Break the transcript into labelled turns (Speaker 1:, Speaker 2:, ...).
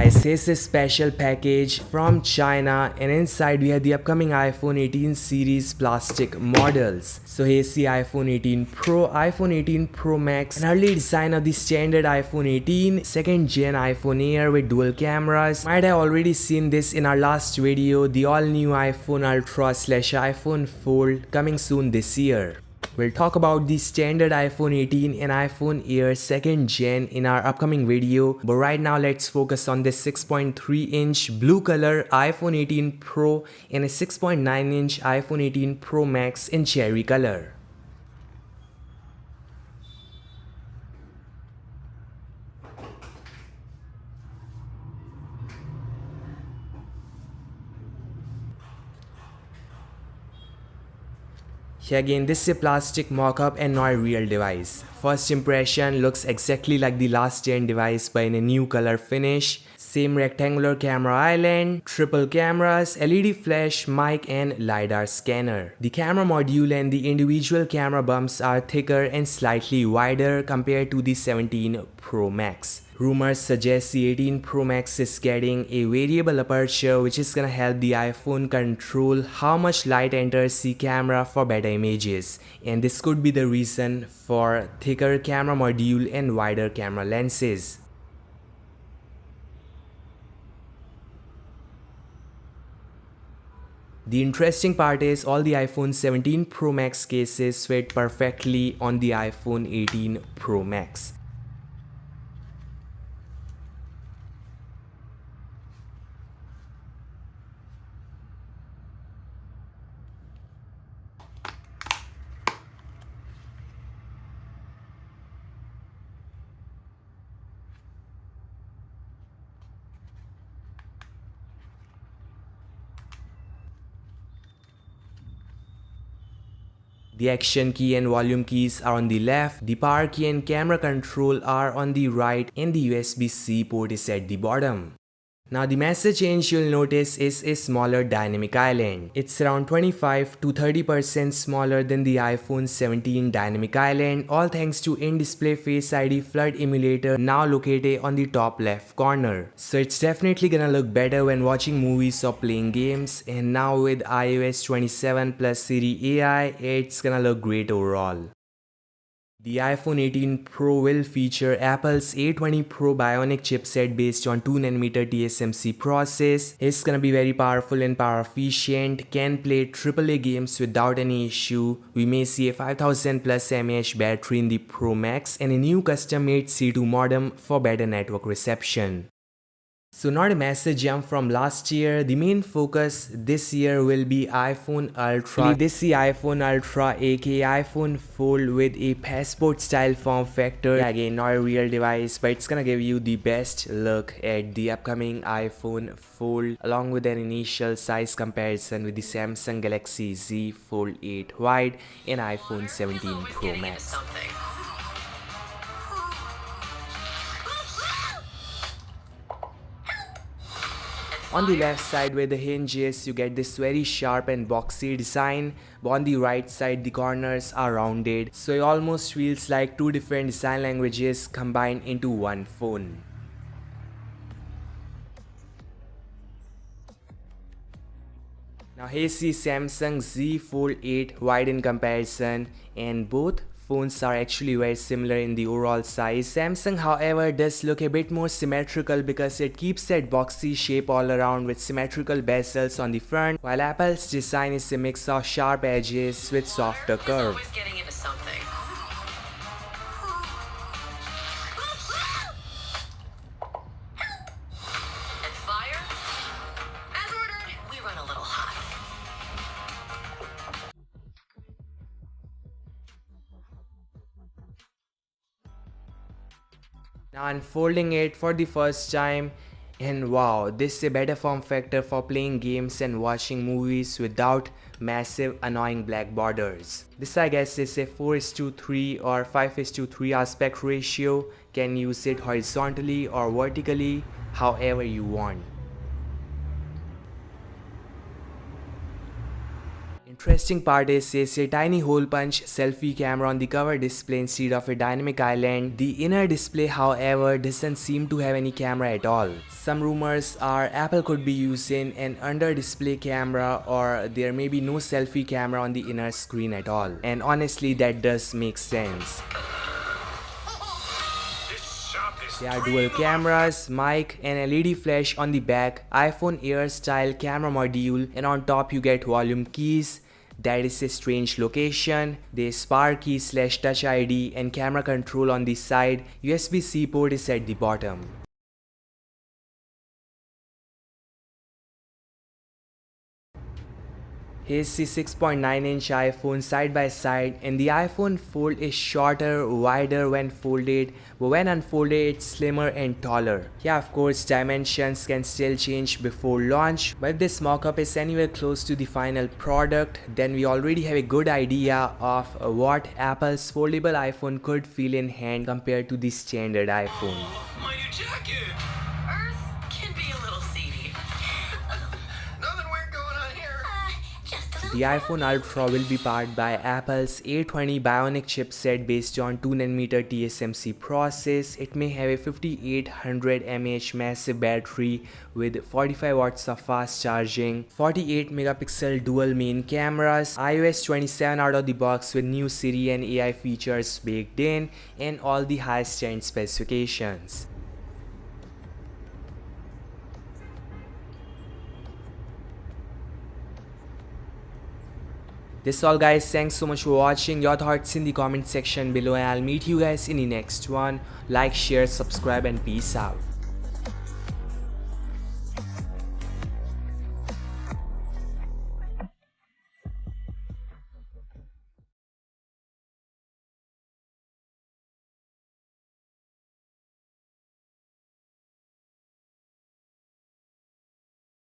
Speaker 1: guys, here's a special package from China, and inside we have the upcoming iPhone 18 series plastic models. So here's the iPhone 18 Pro, iPhone 18 Pro Max, an early design of the standard iPhone 18, second gen iPhone Air with dual cameras. Might have already seen this in our last video, the all new iPhone Ultra / iPhone Fold coming soon this year. We'll talk about the standard iPhone 18 and iPhone Air 2nd Gen in our upcoming video, but right now let's focus on this 6.3-inch blue color iPhone 18 Pro and a 6.9-inch iPhone 18 Pro Max in cherry color. Here again, this is a plastic mock-up and not a real device. First impression looks exactly like the last gen device but in a new color finish. Same rectangular camera island, triple cameras, LED flash, mic and LiDAR scanner. The camera module and the individual camera bumps are thicker and slightly wider compared to the 17 Pro Max. Rumors suggest the 18 Pro Max is getting a variable aperture which is gonna help the iPhone control how much light enters the camera for better images, and this could be the reason for thicker camera module and wider camera lenses. The interesting part is all the iPhone 17 Pro Max cases fit perfectly on the iPhone 18 Pro Max. The action key and volume keys are on the left, the power key and camera control are on the right, and the USB-C port is at the bottom. Now the massive change you'll notice is a smaller dynamic island. It's around 25 to 30% smaller than the iPhone 17 dynamic island, all thanks to in-display Face ID flood emulator now located on the top left corner. So it's definitely gonna look better when watching movies or playing games, and now with iOS 27 plus Siri AI, it's gonna look great overall. The iPhone 18 Pro will feature Apple's A20 Pro Bionic chipset based on 2nm TSMC process. It's gonna be very powerful and power efficient, can play AAA games without any issue. We may see a 5000 plus mAh battery in the Pro Max and a new custom made C2 modem for better network reception. So not a massive jump from last year. The main focus this year will be iPhone Ultra. This is iPhone Ultra aka iPhone Fold with a passport style form factor. Yeah, again, not a real device, but it's gonna give you the best look at the upcoming iPhone Fold along with an initial size comparison with the Samsung Galaxy Z Fold 8 Wide and iPhone 17 Pro Max. On the left side where the hinge is, you get this very sharp and boxy design, but on the right side the corners are rounded, so it almost feels like two different design languages combined into one phone. Now here's the Samsung Z Fold 8 Wide in comparison, and both phones are actually very similar in the overall size. Samsung however does look a bit more symmetrical because it keeps that boxy shape all around with symmetrical bezels on the front, while Apple's design is a mix of sharp edges with softer curves. Now unfolding it for the first time, and wow, this is a better form factor for playing games and watching movies without massive annoying black borders. This I guess is a 4:3 or 5:3 aspect ratio, can use it horizontally or vertically, however you want. interesting part is a tiny hole punch selfie camera on the cover display instead of a dynamic island. The inner display, however, doesn't seem to have any camera at all. Some rumors are Apple could be using an under display camera, or there may be no selfie camera on the inner screen at all. And honestly, that does make sense. There are dual cameras, mic and LED flash on the back, iPhone Air style camera module, and on top you get volume keys. That is a strange location. There's spark key / touch ID and camera control on the side. USB-C port is at the bottom. Here's the 6.9-inch iPhone side by side, and the iPhone Fold is shorter, wider when folded, but when unfolded it's slimmer and taller. Yeah, of course dimensions can still change before launch, but if this mock-up is anywhere close to the final product, then we already have a good idea of what Apple's foldable iPhone could feel in hand compared to the standard iPhone.
Speaker 2: My new jacket! Earth can be a little seedy. Nothing weird going on here.
Speaker 1: The iPhone Ultra will be powered by Apple's A20 Bionic chipset based on 2nm TSMC process. It may have a 5800 mAh massive battery with 45 watts of fast charging, 48 megapixel dual main cameras, iOS 27 out of the box with new Siri and AI features baked in, and all the highest end specifications. This all guys, thanks so much for watching. Your thoughts in the comment section below, and I'll meet you guys in the next one. Like, share, subscribe and peace out.